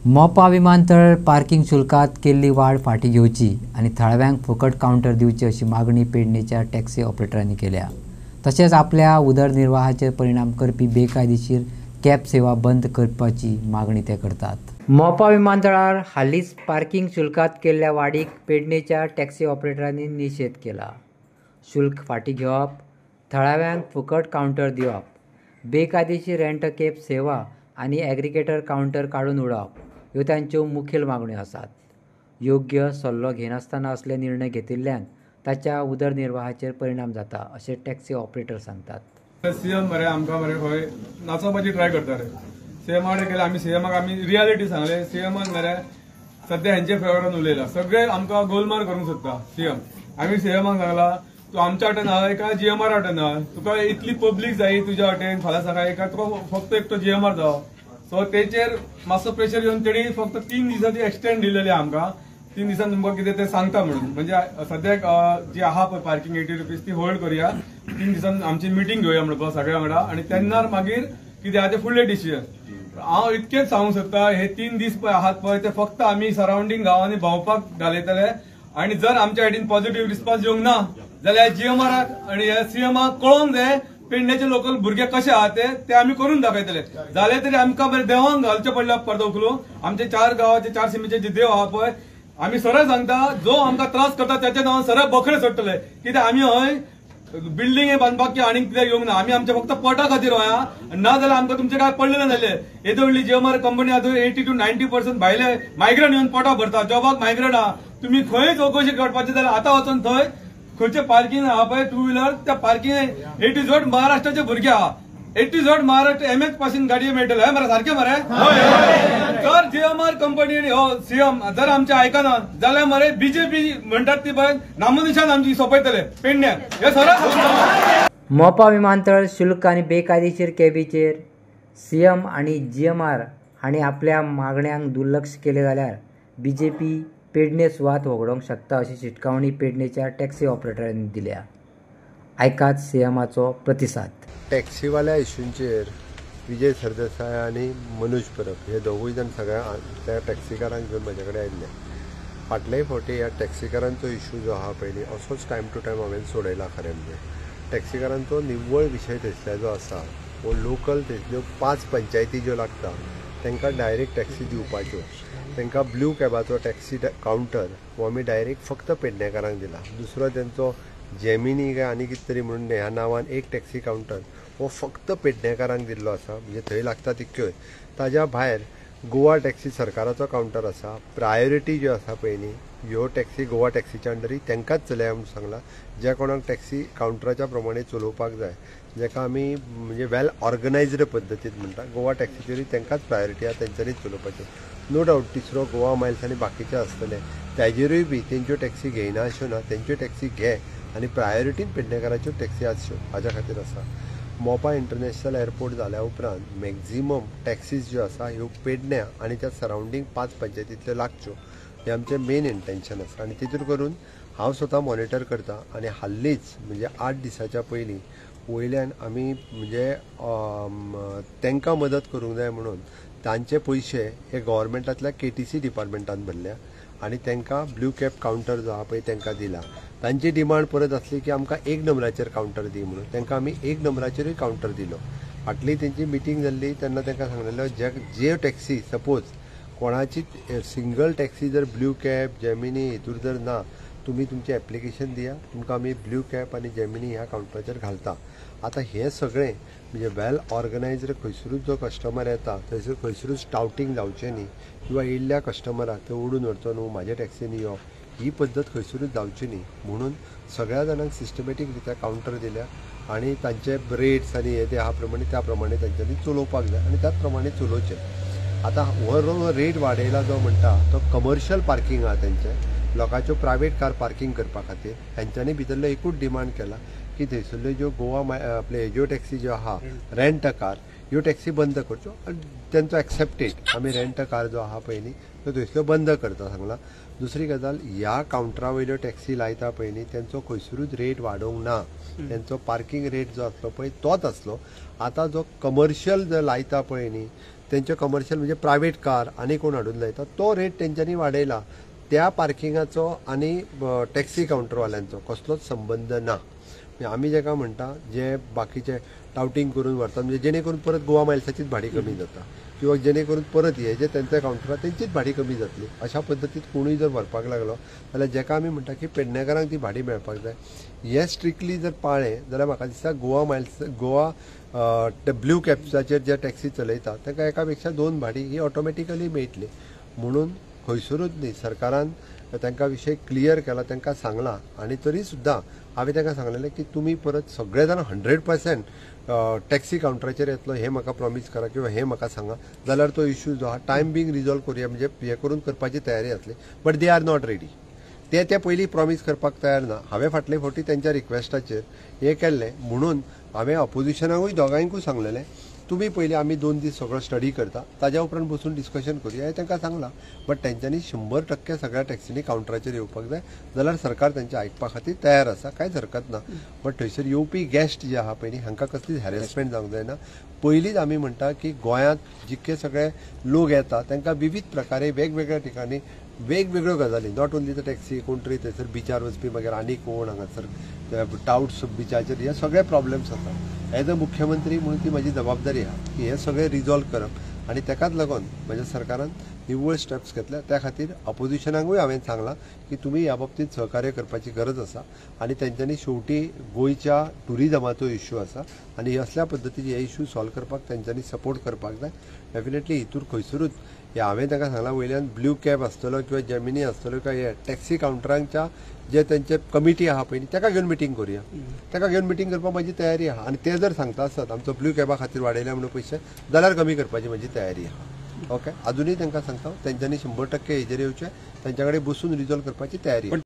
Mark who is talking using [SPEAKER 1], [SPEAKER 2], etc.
[SPEAKER 1] मोपा विमानतळ पार्किंग शुल्कात केल्ली वाढ फाटी घेवची आणि थळाव्यांक फुकट काउंटर दिवचे अशी मागणी पेडणेच्या टॅक्सी ऑपरेटरांनी केल्या। तसेच आपल्या उदरनिर्वाहाचेर परिणाम करपी बेकायदेशीर कॅब सेवा बंद करपाची मागणी ते करतात। मोपा विमानतळार हालींच पार्किंग शुल्कात केल्ल्या वाडीक पेडणेच्या टॅक्सी ऑपरेटरांनी निषेध केला। शुल्क फाटी घेवप, थळाव्यांक फुकट काउंटर दिवप, बेकायदेशीर रेंट कॅब सेवा आनी एग्रिगेटर काउंटर काडून उडोवप ह्यो तांच्यो मुखेल मागण्यो आसात। योग्य सल्लो घेनासतना असले निर्णय घेतिल्ल्यान ताच्या उदरनिर्वाहाचेर परिणाम जाता अशें टॅक्सी ऑपरेटर सांगतात।
[SPEAKER 2] सीएम मरे आमकां मरे खंय नाचोवपाची ट्राय करता रे। सीएमा कडेन गेले आमी सीएमाक आमी रियालिटी सांगले। सीएमान मरे सद्या हेंचे फेवरान उलयला, सगळे आमकां गोलमाल करूंक सोदता सीएम। आमी सीएमाक सांगला तूं आमच्या वाटेन हय काय जीएमआर वाटेन हय, तुका इतली पब्लीक जाय तुज्या वाटेन फाल्यां सकाळी काय तुका फक्त एकटो जीएमआर जावो। सो तेचेर मातसो प्रेशर येवन तेणी फक्त 3 दिसांची एक्सटेंड दिलेली आमकां। 3 दिसान तुमकां कितें ते सांगता म्हणून, म्हणजे सद्याक जी आहा पळय पार्किंग 80 रुपीज ती होल्ड करूया। 3 दिसान आमची मिटींग घेवया म्हणून सगळ्या वांगडा आनी तेन्ना मागीर कितें आहा ते फुडले डिसिजन। हांव इतकेंच सांगूंक सोदता, हे 3 दीस पळय आहात पळय ते फक्त आमी सराउंडिंग गांवांनी भोंवपाक घालयतले आनी जर आमच्या सायडीन पॉझिटिव्ह रिस्पॉन्स येवंक ना जाल्यार जीएमआराक आनी सीएमाक कळोवंक जाय पेडणेचे लोकल भुरगे कशे आहात ते आमी करून दाखयतले। जाले तरी आमकां बरें देवांक घालचे पडल्या परतो उखलून। आमचे 4 गांवाचे 4 सिमीचे जे देव आहा पळय, आमी सरळ सांगता जो आमकां त्रास करता त्याच्या नांवान सरळ बखळे सोडटले। कित्याक आमी हय बिल्डिंग बांदपाक आनी कितें येवंक ना, आमी आमच्या फक्त पोटा खातीर गोंया ना जाल्यार आमकां तुमचे काय पडलेले नासले। येदो व्हडली जीएमआर कंपनी आहा थंय 80 to 90% भायले मायग्रंट येवन पोटा भरता, जॉबाक मायग्रंट आहा। तुम्ही खंय चौकशी करपाची जाल्यार आतां वचून थंय खंयचे पार्किंग आहा पळय 2 व्हिलर त्या पार्किंग 80 जोड महाराष्ट्राचे भुरगे आहा। 80 जोड महाराष्ट्र एमएच पासून गाडये मेळटले हय मरे, सारखे मरे। जर जीएमआर कंपनी हो सीएम जर आमचे आयकना जाल्यार मरे बीजेपी म्हणटात ती पळय नामनिशान आमची सोंपयतले पेडण्याक, हे सरळ।
[SPEAKER 1] मोपा विमानतळ शुल्क आनी बेकायदेशीर कॅबीचेर सीएम आनी जीएमआर हांणी आपल्या मागण्यांक दुर्लक्ष केले जाल्यार बीजेपी पेडणे सुवात वगडोवंक शकता अशी शिटकावणी पेडणेच्या टॅक्सी ऑपरेटरांनी दिल्या। आयकात सीएमाचो प्रतिसाद।
[SPEAKER 3] टॅक्सीवाल्या इश्यूंचेर विजय सरदेसाय आनी मनोज परब हे दोगूय जाण सगळ्या त्या टॅक्सीकारांक घेवन म्हजे कडेन आयिल्ले। फाटलेय फावटी ह्या टॅक्सीकारांचो इश्यू जो आहा पयलीं असोच टायम टू टायम हांवें सोडयला खरें म्हणजे। टॅक्सीकारांचो निव्वळ विशय थंयसल्लो आसा वो लोकल थंयसल्यो 5 पंचायती ज्यो लागता तांकां डायरेक्ट टॅक्सी दिवपाच्यो। तांकां ब्लू कॅबाचो टॅक्सी काउंटर हो आमी डायरेक्ट फक्त पेडणेकारांक दिला। दुसरो तेंचो जेमिनी काय आनी कितें तरी म्हणून ह्या नांवान एक टॅक्सी काउंटर हो फक्त पेडणेकारांक दिल्लो आसा, म्हणजे थंय लागता तितक्योय। ताज्या भायर गोवा टॅक्सी सरकाराचो काउंटर आसा। प्रायोरिटी ज्यो आसा पळय न्ही ह्यो टॅक्सी गोवा टॅक्सीच्या अंडरी तांकांच चलया म्हणून सांगला। ज्या कोणाक टॅक्सी काउंटराच्या प्रमाणे चलोवपाक जाय, जेका आमी म्हणजे वेल ऑर्गनायज्ड पद्दतीन म्हणटा, गोवा टॅक्सीचेरूय तांकांच प्रायोरिटी आहा, तेंच्यांनीच चलोवपाच्यो। नो डावट तिसरो गोवा मायल्स आनी बाकीचे आसतले ताजेरूय बी तेंच्यो टॅक्सी घेयना अश्यो ना, तेंच्यो टॅक्सी घे आनी प्रायोरिटीन पेडणेकाराच्यो टॅक्सी आसच्यो हाज्या खातीर आसा। मोपा इंटरनॅशनल एअरपोर्ट जाल्या उपरांत मॅक्झिमम टॅक्सीज ज्यो आसा ह्यो पेडण्या आनी त्या सराउंडींग 5 पंचायतींतल्यो लागच्यो हें आमचें मेन इंटेंशन आसा। आनी तितून करून हांव स्वता मॉनिटर करता आनी हाल्लीच म्हणजे 8 दिसाच्या पयलीं वयल्यान आमी म्हणजे तांकां मदत करूंक जाय म्हणून तांचे पयशे हे गव्हर्मेंटांतल्या केटीसी डिपार्टमेंटान भरल्या आनी तांकां ब्लू कॅब काउंटर जो आहा पळय तांकां दिला। तांची डिमांड परत आसली की आमकां 1 नंबराचेर काउंटर दी म्हणून, तांकां आमी 1 नंबराचेरूय काउंटर दिलो। फाटली तेंची मिटींग जाल्ली तेन्ना तांकां सांगलेलो जे टॅक्सी सपोज कोणाची सिंगल टॅक्सी जर ब्लू कॅब जेमिनी हितूर जर ना, तुमी तुमचें एप्लिकेशन दिया, तुमकां आमी ब्लू कॅब आनी जेमिनी ह्या काउंटराचेर घालता। आतां हें सगळें म्हणजे वेल ऑर्गनायज्ड खंयसरूच जो कस्टमर येता थंयसर खंयसरूच स्टावटींग जावचें न्ही किंवा येयल्ल्या कस्टमराक ते ओडून व्हरचो न्हू म्हाज्या टॅक्सीन यो, ही पद्दत खंयसरूच जावची न्ही म्हणून सगळ्या जाणांक सिस्टमॅटीक रित्या काउंटर दिल्या आनी तांचे रेट्स आनी हे ते आहा प्रमाणे त्या प्रमाणे तांच्यांनी चलोवपाक जाय आनी त्याच प्रमाणे चलोवचें। आतां हो रेट वाडयला जो म्हणटा तो कमर्शियल पार्किंग आहा तेंचें, लोकांच्यो प्रायवेट कार पार्किंग करपा खातीर। तांच्यांनी भितरलो एकूच डिमांड केला की थंयसरल्यो ज्यो गोवा आपले ज्यो टॅक्सी ज्यो आहा रेंट अ कार ह्यो टॅक्सी बंद करच्यो आनी तेंचो एक्सेप्टेड आमी रेंट अ कार जो आहा पळय न्ही तो थंयसल्यो बंद करता सांगला। दुसरी गजाल ह्या काउंटरा वयल्यो टॅक्सी लायता पळय न्ही तेंचो खंयसरूच रेट वाडोवंक ना, तेंचो पार्किंग रेट जो आसलो पळय तोच आसलो। आतां जो कमर्शियल जो लायता पळय न्ही तेंचे कमर्शियल म्हणजे प्रायव्हेट कार आनी कोण हाडून लायता तो रेट तेंच्यांनी वाडयला. त्या पार्किंगाचो आनी टॅक्सी कावंटरवाल्यांचो कसलोच संबंध ना. आमी जेका म्हणटा जे बाकीचे टावटिंग करून व्हरतात म्हणजे जेणे करून परत गोवा मायल्साचीच भाडी कमी जाता किंवा जेणे करून परत हे जे त्यांच्या कावंटरां तेंचीच भाडी कमी जातली. अशा पद्दतीत कोणूय जर व्हरपाक लागलो जाल्यार जेका आमी म्हणटा की पेडणेकारांक ती भाडी मेळपाक जाय हे स्ट्रिक्टली जर पाळ्ळें जाल्यार म्हाका दिसता गोवा ब्ल्यू कॅब्साचेर जे टॅक्सी चलयता तांकां एका पेक्षा 2 भाडी ही ऑटोमॅटिकली मेळटली. म्हणून खंयसरूच न्ही सरकारान तांकां विशय क्लियर केला, तांकां सांगलां आनी तरी सुद्दां हांवें तांकां सांगलेलें की तुमी परत सगळे जाण 100% टॅक्सी कावंटराचेर येतलो हें म्हाका प्रॉमीस करा किंवा हें म्हाका सांगा जाल्यार तो इश्यू जो आहा टायम बींग रिजॉल्व करुया म्हणजे हे करून करपाची तयारी जातली. But they are not ready. ते पयलीं प्रॉमीस करपाक तयार ना. हांवें फाटले फावटी तेंच्या रिक्वेस्टाचेर हें केल्लें म्हणून हांवें अपोजिशनाकूय दोगांयकूय सांगलेलें तुम्ही पयलीं आमी 2 दीस सगळो स्टडी करता ताज्या उपरांत बसून डिस्कशन करुया हें तांकां सांगलां. बट तेंच्यांनी 100% सगळ्या टॅक्सीनी कावंटराचेर येवपाक जाय जाल्यार सरकार तेंच्या आयकपा खातीर तयार आसा, कांयच हरकत ना. बट थंयसर येवपी गेस्ट जे आहा पळय न्ही हांकां कसलीच हॅरेसमेंट जावंक जायना. पयलींच आमी म्हणटा की गोंयांत जितके सगळे लोक येता तांकां विविध प्रकारे वेगवेगळ्या ठिकाणी वेगवेगळ्यो गजाली नॉट ओन्ली द टॅक्सी कोण तरी थंयसर बिचार वचपी मागीर आनी कोण हांगासर टाउट्स बिचाचेर हे सगळे प्रॉब्लेम्स आसा. एज अ मुख्यमंत्री म्हणून ती म्हजी जबाबदारी आहा की हे सगळे रिजॉल्व करप आनी तेकाच लागून म्हज्या सरकारान निव्वळ स्टेप्स घेतल्या. त्या खातीर अपोजिशनाकूय हांवें सांगलां की तुमी ह्या बाबतींत सहकार्य करपाची गरज आसा आनी तेंच्यांनी शेवटी गोंयच्या टुरिजमाचो इश्यू आसा आनी असल्या पद्दतीचे हे इश्यू सॉल्व करपाक तेंच्यांनी सपोर्ट करपाक जाय. डेफिनेटली हितूर खंयसरूच हे हांवें तांकां सांगलां वयल्यान ब्ल्यू कॅब आसतलो किंवा जेमिनी आसतलो किंवा हे टॅक्सी कावंटरांच्या जे तेंचे कमिटी आहा पळय ताका घेवन मिटींग करुया. ताका घेवन मिटींग करपाक म्हजी तयारी आहा आनी ते जर सांगता आसत आमचो ब्ल्यू कॅबा खातीर वाडयल्या म्हणून पयशे जाल्यार कमी करपाची म्हजी तयारी आहा. ओके, अजूनय तांकां सांगता तेंच्यांनी 100% हेजेर येवचें, तेंच्या कडेन बसून रिजॉल्व करपाची तयारी.